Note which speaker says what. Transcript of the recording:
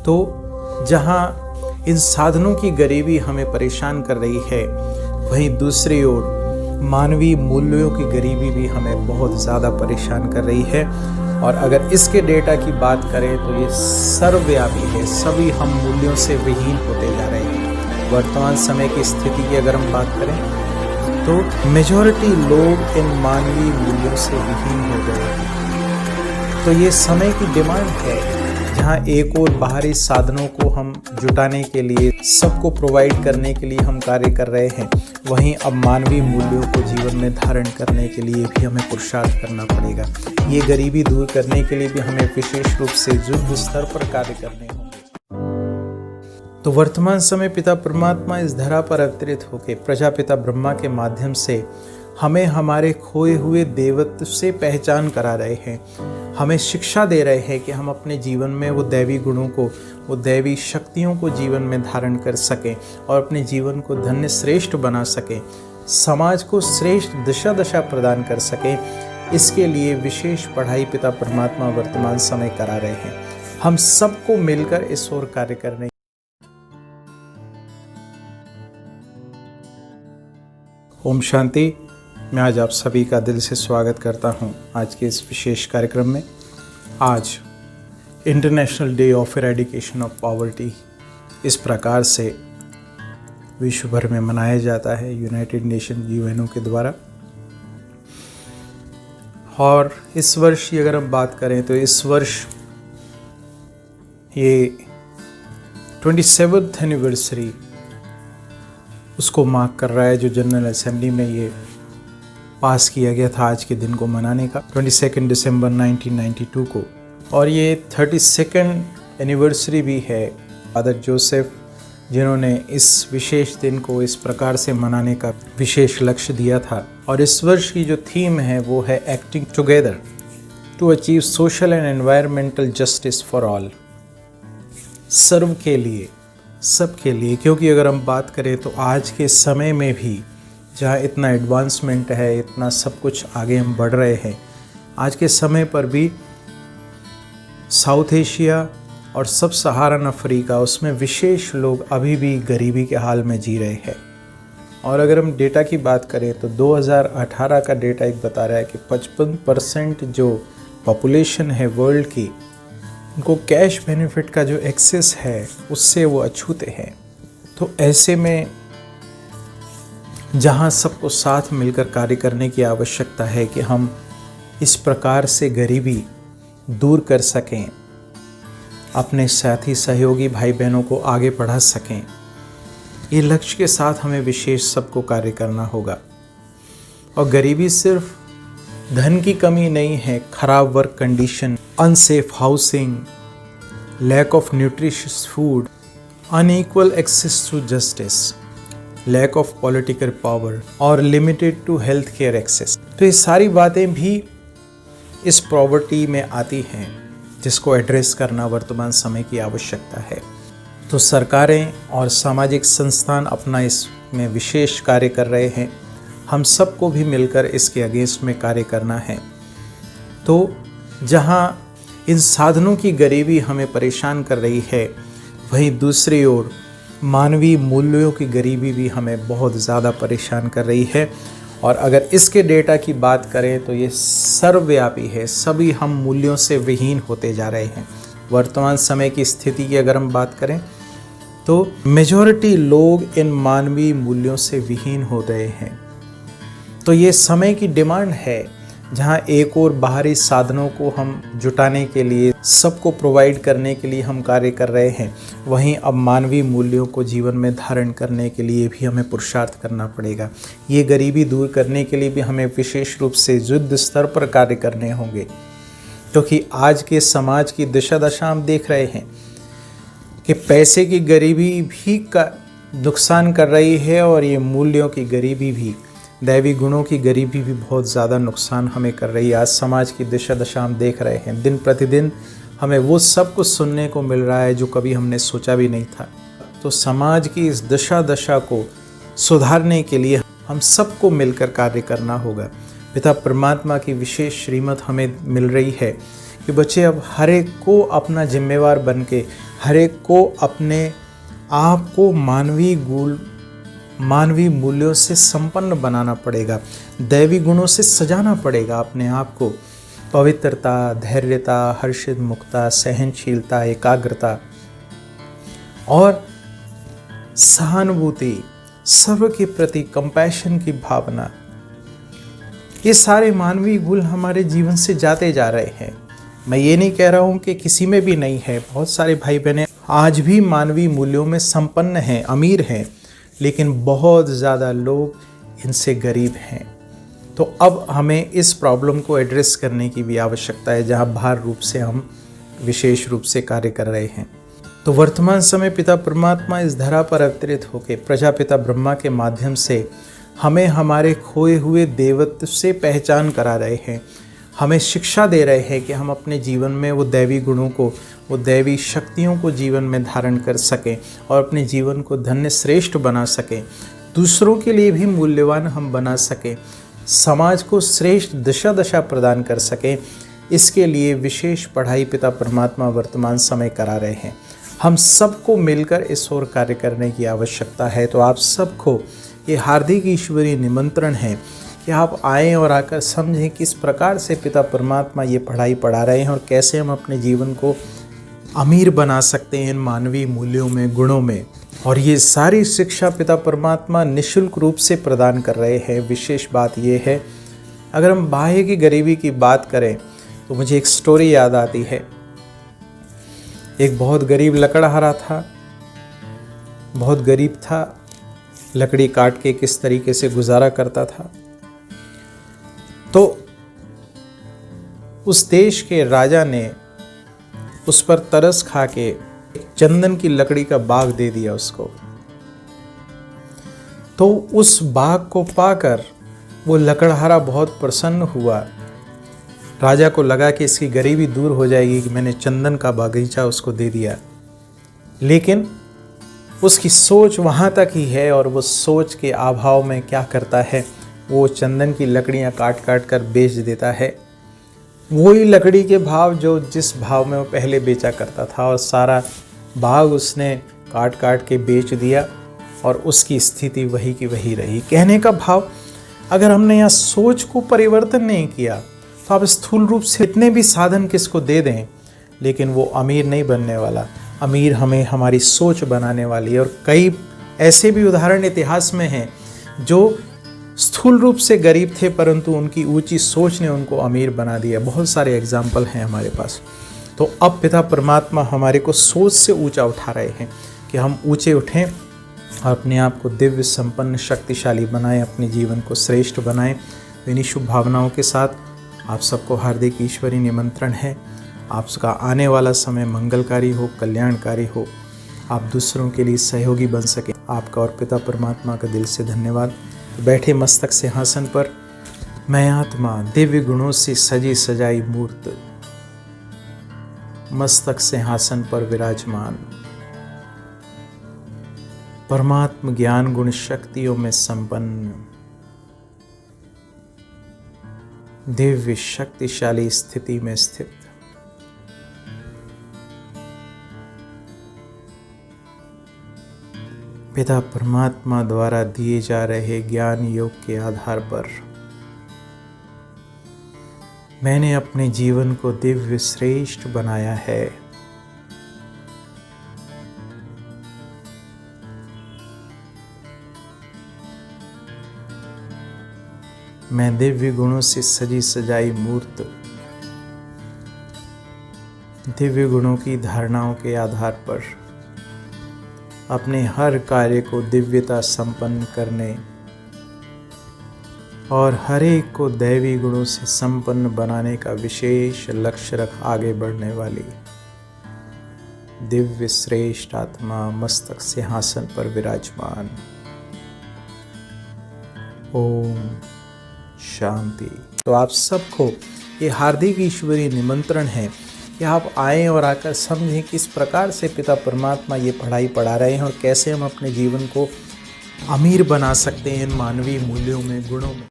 Speaker 1: तो जहाँ इन साधनों की गरीबी हमें परेशान कर रही है, वहीं दूसरी ओर मानवीय मूल्यों की गरीबी भी हमें बहुत ज़्यादा परेशान कर रही है। और अगर इसके डेटा की बात करें तो ये सर्वव्यापी है, सभी हम मूल्यों से विहीन होते जा रहे हैं। वर्तमान समय की स्थिति की अगर हम बात करें तो मेजॉरिटी लोग इन मानवीय मूल्यों से विहीन हो गए हैं। तो ये समय की डिमांड है, जहाँ एक और बाहरी साधनों को हम जुटाने के लिए, सबको प्रोवाइड करने के लिए हम कार्य कर रहे हैं, वहीं अब मानवीय मूल्यों को जीवन में धारण करने के लिए भी हमें पुरुषार्थ करना पड़ेगा। ये गरीबी दूर करने के लिए भी हमें विशेष रूप से युद्ध स्तर पर कार्य करने होंगे। तो वर्तमान समय पिता परमात्मा इस धरा पर अवतरित होकर प्रजापिता ब्रह्मा के माध्यम से हमें हमारे खोए हुए देवत्व से पहचान करा रहे हैं, हमें शिक्षा दे रहे हैं कि हम अपने जीवन में वो दैवी गुणों को, वो दैवी शक्तियों को जीवन में धारण कर सकें और अपने जीवन को धन्य श्रेष्ठ बना सकें, समाज को श्रेष्ठ दिशा दशा प्रदान कर सकें। इसके लिए विशेष पढ़ाई पिता परमात्मा वर्तमान समय करा रहे हैं। हम सबको मिलकर इस ओर कार्य करने। ओम शांति। मैं आज आप सभी का दिल से स्वागत करता हूं आज के इस विशेष कार्यक्रम में। आज international day of eradication of poverty इस प्रकार से विश्व भर में मनाया जाता है यूनाइटेड नेशन यूएनओ के द्वारा। और इस वर्ष की अगर हम बात करें तो इस वर्ष ये 27th एनिवर्सरी उसको मार्क कर रहा है, जो जनरल असेंबली में ये पास किया गया था आज के दिन को मनाने का, 22 दिसंबर 1992 को। और ये 32nd एनिवर्सरी भी है फादर जोसेफ, जिन्होंने इस विशेष दिन को इस प्रकार से मनाने का विशेष लक्ष्य दिया था। और इस वर्ष की जो थीम है वो है acting together to achieve social and environmental justice for all. सर्व के लिए, सबके लिए। क्योंकि अगर हम बात करें तो आज के समय में भी जहाँ इतना एडवांसमेंट है, इतना सब कुछ आगे हम बढ़ रहे हैं, आज के समय पर भी साउथ एशिया और सब सहारन अफ्रीका, उसमें विशेष लोग अभी भी गरीबी के हाल में जी रहे हैं। और अगर हम डेटा की बात करें तो 2018 का डेटा एक बता रहा है कि 55% जो पॉपुलेशन है वर्ल्ड की, उनको कैश बेनिफिट का जो एक्सेस है उससे वो अछूते हैं। तो ऐसे में जहाँ सबको साथ मिलकर कार्य करने की आवश्यकता है कि हम इस प्रकार से गरीबी दूर कर सकें, अपने साथी सहयोगी भाई बहनों को आगे बढ़ा सकें, ये लक्ष्य के साथ हमें विशेष सबको कार्य करना होगा। और गरीबी सिर्फ धन की कमी नहीं है, खराब work condition, unsafe housing, lack of nutritious food, unequal access to justice, lack of political power और limited to health care access. तो ये सारी बातें भी इस पॉवर्टी में आती हैं, जिसको एड्रेस करना वर्तमान समय की आवश्यकता है। तो सरकारें और सामाजिक संस्थान अपना इसमें विशेष कार्य कर रहे हैं, हम सबको भी मिलकर इसके अगेंस्ट में कार्य करना है। तो जहाँ इन साधनों की गरीबी हमें परेशान कर रही है, वहीं दूसरी ओर मानवीय मूल्यों की गरीबी भी हमें बहुत ज़्यादा परेशान कर रही है। और अगर इसके डेटा की बात करें तो ये सर्वव्यापी है, सभी हम मूल्यों से विहीन होते जा रहे हैं। वर्तमान समय की स्थिति की अगर हम बात करें तो मेजॉरिटी लोग इन मानवीय मूल्यों से विहीन हो गए हैं। तो ये समय की डिमांड है, जहाँ एक और बाहरी साधनों को हम जुटाने के लिए, सबको प्रोवाइड करने के लिए हम कार्य कर रहे हैं, वहीं अब मानवीय मूल्यों को जीवन में धारण करने के लिए भी हमें पुरुषार्थ करना पड़ेगा। ये गरीबी दूर करने के लिए भी हमें विशेष रूप से युद्ध स्तर पर कार्य करने होंगे। क्योंकि आज के समाज की दिशा दशा हम देख रहे हैं कि पैसे की गरीबी भी का नुकसान कर रही है, और ये मूल्यों की गरीबी भी, दैवी गुणों की गरीबी भी बहुत ज़्यादा नुकसान हमें कर रही है। आज समाज की दिशा दशा हम देख रहे हैं, दिन प्रतिदिन हमें वो सब कुछ सुनने को मिल रहा है जो कभी हमने सोचा भी नहीं था। तो समाज की इस दिशा दशा को सुधारने के लिए हम सबको मिलकर कार्य करना होगा। पिता परमात्मा की विशेष श्रीमत हमें मिल रही है कि बच्चे अब हर एक को अपना जिम्मेवार बन के हर एक को अपने आप को मानवीय मूल्यों से संपन्न बनाना पड़ेगा, दैवी गुणों से सजाना पड़ेगा अपने आप को। पवित्रता, धैर्यता, हर्षित मुक्ता, सहनशीलता, एकाग्रता और सहानुभूति, सर्व के प्रति कंपैशन की भावना, ये सारे मानवीय गुण हमारे जीवन से जाते जा रहे हैं। मैं ये नहीं कह रहा हूँ कि किसी में भी नहीं है, बहुत सारे भाई बहनें आज भी मानवीय मूल्यों में संपन्न हैं, अमीर हैं, लेकिन बहुत ज़्यादा लोग इनसे गरीब हैं। तो अब हमें इस प्रॉब्लम को एड्रेस करने की भी आवश्यकता है, जहाँ बाहर रूप से हम विशेष रूप से कार्य कर रहे हैं। तो वर्तमान समय पिता परमात्मा इस धरा पर अवतरित होकर प्रजापिता ब्रह्मा के माध्यम से हमें हमारे खोए हुए देवत्व से पहचान करा रहे हैं, हमें शिक्षा दे रहे हैं कि हम अपने जीवन में वो दैवी गुणों को, वो दैवी शक्तियों को जीवन में धारण कर सकें और अपने जीवन को धन्य श्रेष्ठ बना सकें, दूसरों के लिए भी मूल्यवान हम बना सकें, समाज को श्रेष्ठ दशा प्रदान कर सकें। इसके लिए विशेष पढ़ाई पिता परमात्मा वर्तमान समय करा रहे हैं। हम सबको मिलकर इस ओर कार्य करने की आवश्यकता है। तो आप सबको ये हार्दिक ईश्वरीय निमंत्रण है कि आप आएँ और आकर समझें किस प्रकार से पिता परमात्मा ये पढ़ाई पढ़ा रहे हैं और कैसे हम अपने जीवन को अमीर बना सकते हैं इन मानवीय मूल्यों में, गुणों में। और ये सारी शिक्षा पिता परमात्मा निःशुल्क रूप से प्रदान कर रहे हैं। विशेष बात ये है, अगर हम बाह्य की गरीबी की बात करें तो मुझे एक स्टोरी याद आती है। एक बहुत गरीब लकड़हारा था, बहुत गरीब था, लकड़ी काट के किस तरीके से गुजारा करता था। तो उस देश के राजा ने उस पर तरस खा के चंदन की लकड़ी का बाग दे दिया उसको। तो उस बाग को पाकर वो लकड़हारा बहुत प्रसन्न हुआ। राजा को लगा कि इसकी गरीबी दूर हो जाएगी कि मैंने चंदन का बागीचा उसको दे दिया, लेकिन उसकी सोच वहाँ तक ही है और वो सोच के अभाव में क्या करता है, वो चंदन की लकड़ियाँ काट काट कर बेच देता है, वही लकड़ी के भाव जो जिस भाव में वो पहले बेचा करता था, और सारा बाग उसने काट काट के बेच दिया और उसकी स्थिति वही की वही रही। कहने का भाव, अगर हमने यहाँ सोच को परिवर्तन नहीं किया तो आप स्थूल रूप से इतने भी साधन किसको दे दें, लेकिन वो अमीर नहीं बनने वाला। अमीर हमें हमारी सोच बनाने वाली है। और कई ऐसे भी उदाहरण इतिहास में हैं जो स्थूल रूप से गरीब थे, परंतु उनकी ऊंची सोच ने उनको अमीर बना दिया। बहुत सारे एग्जाम्पल हैं हमारे पास। तो अब पिता परमात्मा हमारे को सोच से ऊंचा उठा रहे हैं कि हम ऊंचे उठें और अपने आप को दिव्य, संपन्न, शक्तिशाली बनाएं, अपने जीवन को श्रेष्ठ बनाएं। इन्हीं शुभ भावनाओं के साथ आप सबको हार्दिक ईश्वरीय निमंत्रण है। आपका आने वाला समय मंगलकारी हो, कल्याणकारी हो, आप दूसरों के लिए सहयोगी बन सकें। आपका और पिता परमात्मा का दिल से धन्यवाद। बैठे मस्तक सिंहासन पर, मैं आत्मा दिव्य गुणों से सजी सजाई मूर्त, मस्तक सिंहासन पर विराजमान, परमात्म ज्ञान गुण शक्तियों में संपन्न, दिव्य शक्तिशाली स्थिति में स्थित, पिता परमात्मा द्वारा दिए जा रहे ज्ञान योग के आधार पर मैंने अपने जीवन को दिव्य श्रेष्ठ बनाया है। मैं दिव्य गुणों से सजी सजाई मूर्त, दिव्य गुणों की धारणाओं के आधार पर अपने हर कार्य को दिव्यता संपन्न करने और हर एक को दैवी गुणों से संपन्न बनाने का विशेष लक्ष्य रख आगे बढ़ने वाली दिव्य श्रेष्ठ आत्मा मस्तक सिंहासन पर विराजमान। ओम शांति। तो आप सबको ये हार्दिक ईश्वरीय निमंत्रण है कि आप आएं और आकर समझें किस प्रकार से पिता परमात्मा ये पढ़ाई पढ़ा रहे हैं और कैसे हम अपने जीवन को अमीर बना सकते हैं इन मानवीय मूल्यों में, गुणों में।